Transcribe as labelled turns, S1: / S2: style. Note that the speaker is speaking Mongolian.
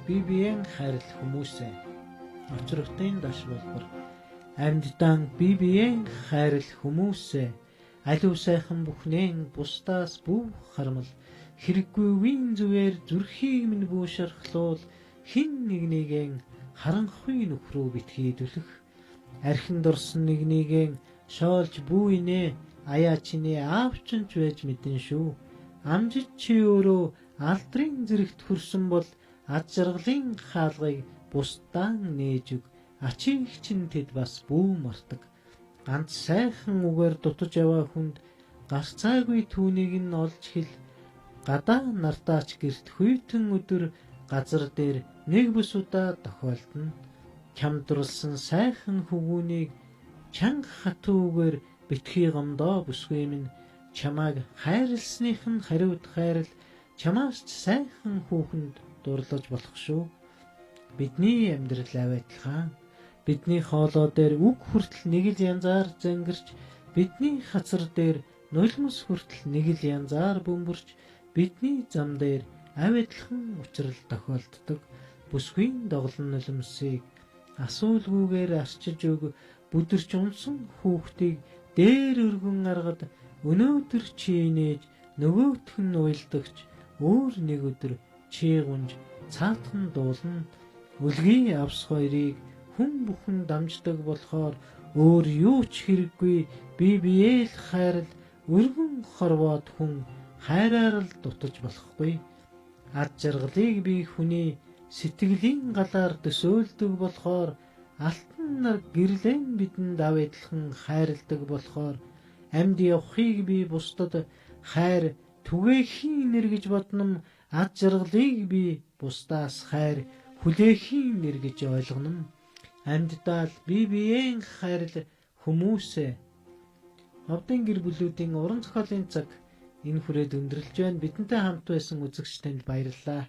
S1: бие биеийн хайрлах хүмүүсээ. Очрогтын даш болбор. Амьдтан бие биеийн хайрлах хүмүүсээ. Аливаа сайхан бүхнээ бусдаас бүх харамл хэрэггүй үеийн зүгээр зүрхийг минь буушархлуул хин нэгнийгэн харанхуй нөхрөө битгий дүлэх. Архин дорсон нэгнийгэн шоолж бүү инэ аяа чиний аавчинч байж мэдэн шүү. Амжид чи өөрөө алдрын зэрэгт хүрсэн бол ад жаргалын хаалгыг бусдаан нээж өг. Ачийг чинь тэд бас бүү мартаг. Ганц сайхан үгээр дутаж яваа хүнд гарцаагүй түүнийг нь олж хэл. Гадаа нартаач гэрт хүйтэн өдөр газар дээр нэг бүс удаа тохиолдно. Чамдруулсан сайхан хөвгүүнийг чанга хатуугаар битгий гомдоо бүсгүй минь чамааг хайрлсных нь хариуд хайрал чамаас ч сайхан хүүхэнд дурлаж болох шүү. Бидний амьдрал авайталхан бидний хоолой дээр үг хүртэл нэг л янзаар зангирч бидний хацар дээр нулимс хүртэл нэг л янзаар бөмбөрч бидний зам дээр авайталхан учрал тохиолддог. Бүсгүйн доглон нулимсыг асуулгүйгээр арчиж өг бүдэрч унсан хүүхдийг дээр өргөн аргад өнөөдөр чи нээж нөгөөх нь уйлдагч өөр нэг өдөр чи гунж цаатхан дуулна. Үлгийн авс хоёрыг хүн бүхэн дамждаг болохоор өөр юу ч хэрэггүй бие биеэ л хайрал өргөн хорвоод хүн хайраар л дутаж болохгүй. Ад жаргалыг би хүний сэтгэлийн галаар төсөөлдөг болохоор алтан нар гэрлэн бидэнд авайдлахын хайрладаг болохоор амьд явахыг би бусдад хайр түгээхийн нэр гэж бодном. Ад жаргалыг би бусдаас хайр хүлээхийн нэр гэж ойлгоном. Амьддаа л бие биеийн хайрл хүмүүсээ. Ховдын гэр бүлүүдийн уран зохиолын цаг энэ хүрээд өндөрлж байна. Бидэнтэй хамт байсан үзэгч танд баярлалаа.